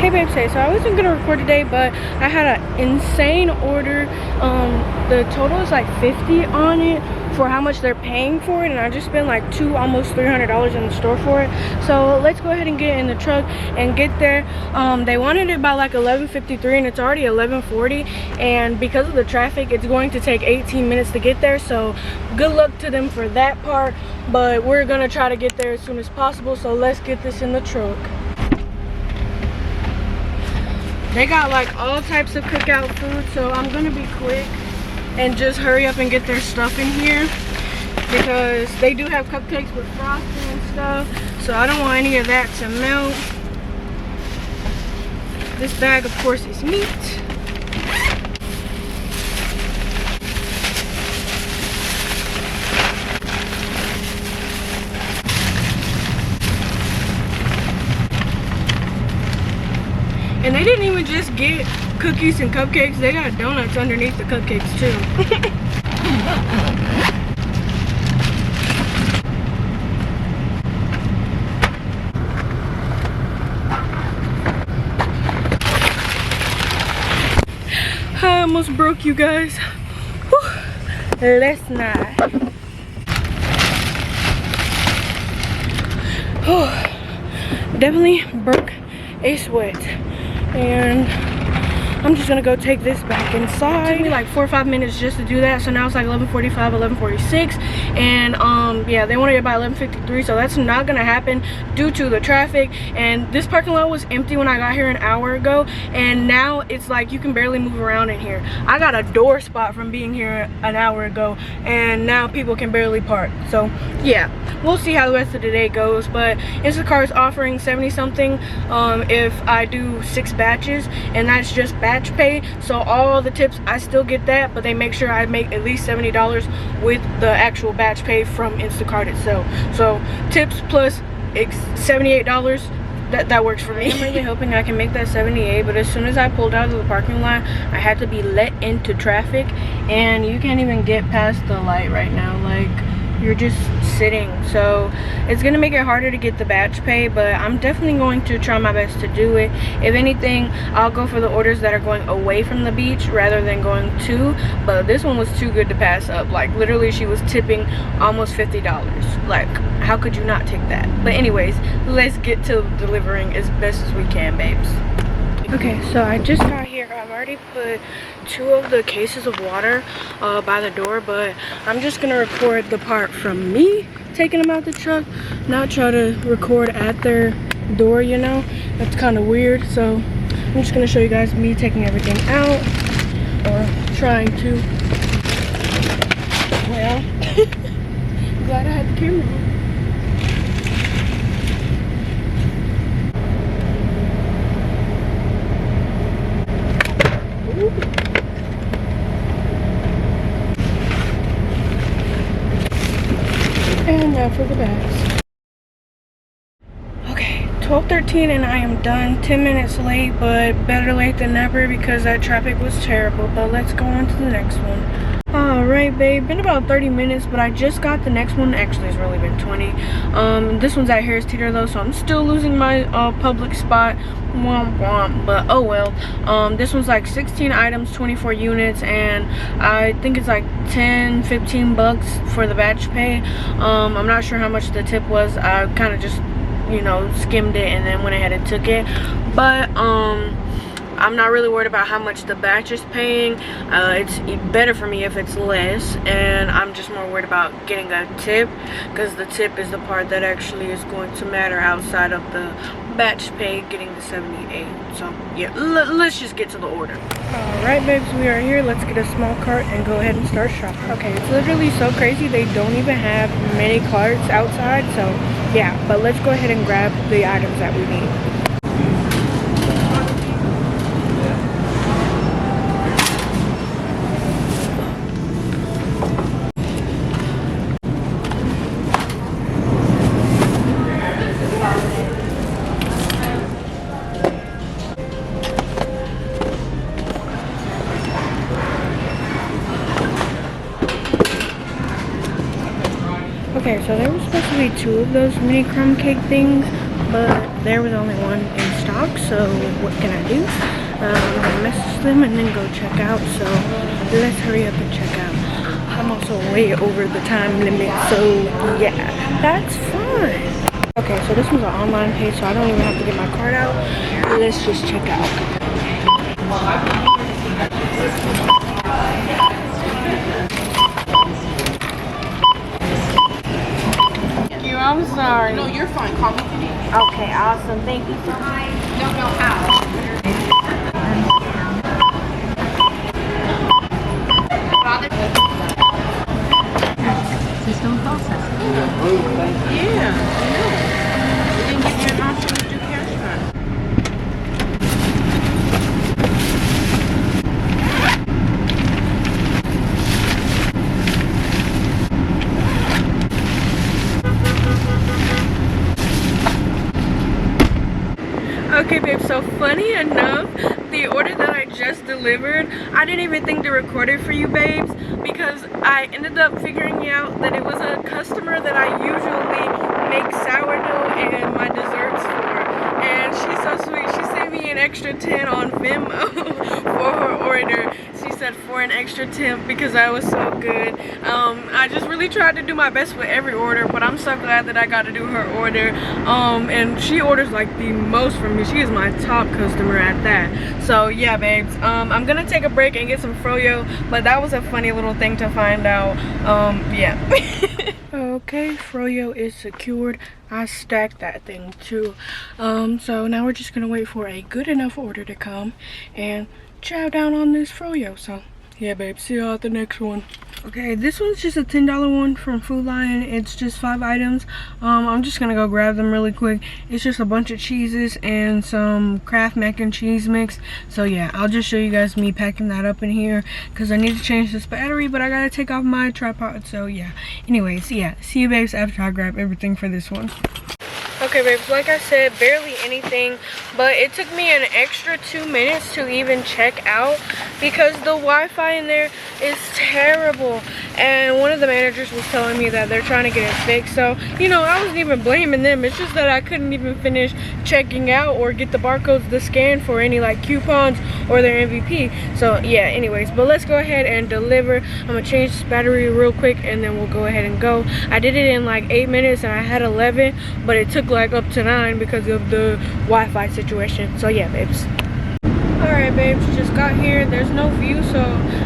Hey babes, hey, so I wasn't gonna record today, but I had an insane order. The total is like 50 on it for how much they're paying for it, and I just spent like almost $300 in the store for it. So let's go ahead and get in the truck and get there. They wanted it by like 11:53 and it's already 11:40, and because of the traffic it's going to take 18 minutes to get there, so good luck to them for that part, but we're gonna try to get there as soon as possible. So let's get this in the truck. They got like all types of cookout food, so I'm gonna be quick and just hurry up and get their stuff in here, because they do have cupcakes with frosting and stuff, so I don't want any of that to melt. This bag of course is meat. And they didn't even just get cookies and cupcakes, they got donuts underneath the cupcakes too. I almost broke, you guys. Whew. Let's not. Definitely broke a sweat. And I'm just gonna go take this back inside. It took me like 4 or 5 minutes just to do that, so now it's like 11:45, 11:46, and yeah, they wanted it by 11:53, so that's not gonna happen due to the traffic. And this parking lot was empty when I got here an hour ago, and now it's like you can barely move around in here. I got a door spot from being here an hour ago, and now people can barely park. So yeah, we'll see how the rest of the day goes, but Instacart is offering 70 something if I do 6 batches, and that's just batch pay, so all the tips I still get that, but they make sure I make at least $70 with the actual batch pay from Instacart itself. So tips plus $78, that works for me. I'm really hoping I can make that 78, but as soon as I pulled out of the parking lot, I had to be let into traffic, and you can't even get past the light right now, like you're just sitting, so it's gonna make it harder to get the batch pay, but I'm definitely going to try my best to do it. If anything, I'll go for the orders that are going away from the beach rather than going to, but this one was too good to pass up. Like literally she was tipping almost $50. Like how could you not take that? But anyways, let's get to delivering as best as we can, babes. Okay, so I just got here. I've already put 2 of the cases of water by the door, but I'm just gonna record the part from me taking them out the truck, not try to record at their door, you know? That's kind of weird, so I'm just gonna show you guys me taking everything out, or trying to. Well, glad I had the camera on. And now for the bags. Okay, 12:13 and I am done. 10 minutes late, but better late than never because that traffic was terrible. But let's go on to the next one. Alright babe, been about 30 minutes, but I just got the next one. Actually it's really been 20. This one's at Harris Teeter though, so I'm still losing my public spot. Womp womp, but oh well. This one's like 16 items, 24 units, and I think it's like 10-15 bucks for the batch pay. I'm not sure how much the tip was. I kind of just, you know, skimmed it and then went ahead and took it, but I'm not really worried about how much the batch is paying. It's better for me if it's less, and I'm just more worried about getting a tip, because the tip is the part that actually is going to matter outside of the batch pay getting the 78. So yeah, let's just get to the order. Alright babes, we are here. Let's get a small cart and go ahead and start shopping. Okay, it's literally so crazy they don't even have many carts outside, so yeah, but let's go ahead and grab the items that we need. Okay, so there was supposed to be 2 of those mini crumb cake things, but there was only one in stock, so what can I do? I'm gonna message them and then go check out, so let's hurry up and check out. I'm also way over the time limit, so yeah, that's fine. Okay, so this one's an online page, so I don't even have to get my card out. Let's just check out. Thank you, I'm sorry. No, you're fine. Call me. Okay, awesome. Thank you so much. No, how? System processing. Yeah, I know. We didn't give you an option to do cash back. Okay, babe, so funny enough, the order that I just delivered, I didn't even think to record it for you babes because I ended up figuring out that it was a customer that I usually make sourdough and my desserts for. And she's so sweet. She sent me an extra 10 on Venmo for her order. She said for an extra 10 because I was so good. I just really tried to do my best with every order, but I'm so glad that I got to do her order. And she orders like the most from me. She is my top customer at that. So yeah, babes, I'm gonna take a break and get some froyo, but that was a funny little thing to find out. Yeah. Okay, froyo is secured. I stacked that thing too. So now we're just gonna wait for a good enough order to come and chow down on this froyo. So yeah, babe, see y'all at the next one. Okay, this one's just a $10 one from Food Lion. It's just 5 items. I'm just gonna go grab them really quick. It's just a bunch of cheeses and some Kraft mac and cheese mix. So yeah, I'll just show you guys me packing that up in here because I need to change this battery, but I gotta take off my tripod. So yeah, anyways, yeah, see you babes after I grab everything for this one. Okay, babes, like I said, barely anything, but it took me an extra 2 minutes to even check out because the Wi-Fi in there is terrible. And one of the managers was telling me that they're trying to get it fixed. So, you know, I wasn't even blaming them. It's just that I couldn't even finish checking out or get the barcodes to scan for any like coupons or their MVP. So yeah, anyways, but let's go ahead and deliver. I'm gonna change this battery real quick and then we'll go ahead and go. I did it in like 8 minutes and I had 11, but it took like up to 9 because of the Wi-Fi situation. So yeah, babes. Alright, babes, just got here. There's no view, so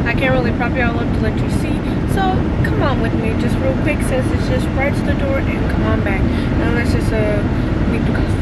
I can't really prop y'all up to let you see. So come on with me just real quick since it's just right to the door and come on back. Unless it's a week to go.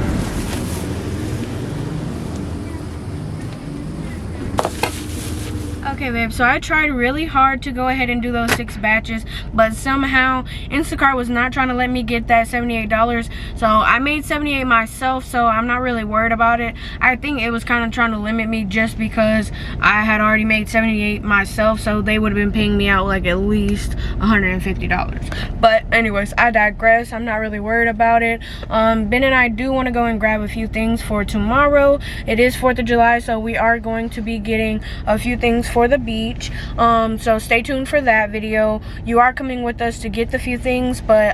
Okay, babe, so I tried really hard to go ahead and do those 6 batches, but somehow Instacart was not trying to let me get that $78. So I made 78 myself, so I'm not really worried about it. I think it was kind of trying to limit me just because I had already made 78 myself, so they would have been paying me out like at least $150. But anyways, I digress. I'm not really worried about it. Ben and I do want to go and grab a few things for tomorrow. It is 4th of July, so we are going to be getting a few things for the beach. So stay tuned for that video. You are coming with us to get the few things, but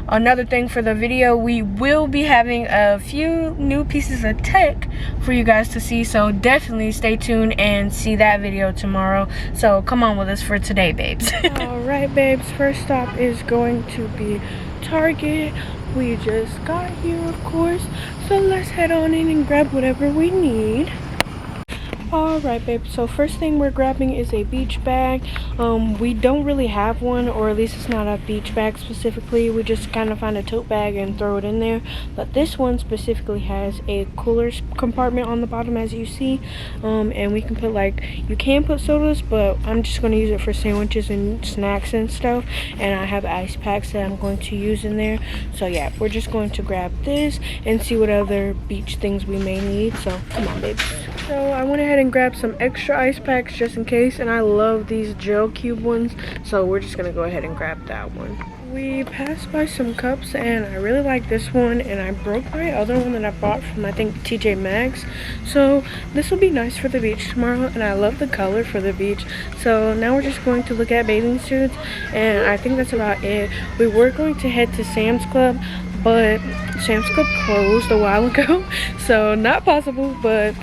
another thing for the video, we will be having a few new pieces of tech for you guys to see, so definitely stay tuned and see that video tomorrow. So come on with us for today, babes. All right, babes, first stop is going to be Target. We just got here, of course, so let's head on in and grab whatever we need. Alright, babe, so first thing we're grabbing is a beach bag. We don't really have one, or at least it's not a beach bag specifically. We just kind of find a tote bag and throw it in there. But this one specifically has a cooler compartment on the bottom, as you see. And we can put like, you can put sodas, but I'm just going to use it for sandwiches and snacks and stuff. And I have ice packs that I'm going to use in there. So yeah, we're just going to grab this and see what other beach things we may need. So come on, babe. So I went ahead and grabbed some extra ice packs just in case, and I love these gel cube ones, so we're just gonna go ahead and grab that one. We passed by some cups and I really like this one, and I broke my other one that I bought from I think TJ Maxx, so this will be nice for the beach tomorrow, and I love the color for the beach. So now we're just going to look at bathing suits, and I think that's about it. We were going to head to Sam's Club, but Sam's Club closed a while ago, so not possible. But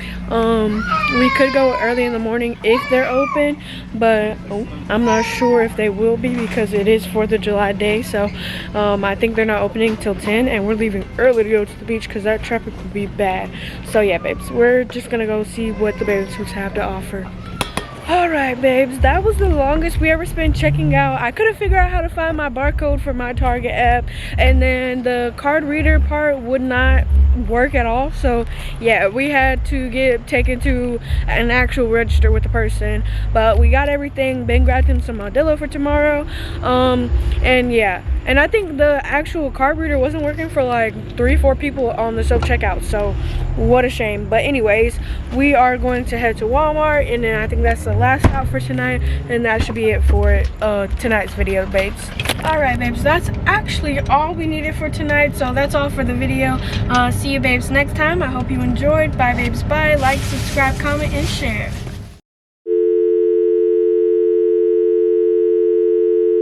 we could go early in the morning if they're open, but I'm not sure if they will be because it is 4th of July day. So I think they're not opening till 10, and we're leaving early to go to the beach because that traffic would be bad. So yeah, babes, we're just gonna go see what the bathing suits have to offer. All right, babes, that was the longest we ever spent checking out. I couldn't figure out how to find my barcode for my Target app, and then the card reader part would not work at all. So yeah, we had to get taken to an actual register with the person, but we got everything. Ben grabbed him some Modelo for tomorrow. And yeah, and I think the actual card reader wasn't working for like 3-4 people on the self-checkout, so what a shame. But anyways, we are going to head to Walmart, and then I think that's the last stop for tonight, and that should be it for tonight's video, babes. All right, babes, that's actually all we needed for tonight, so that's all for the video. See you, babes, next time. I hope you enjoyed. Bye, babes, bye. Like, subscribe, comment, and share.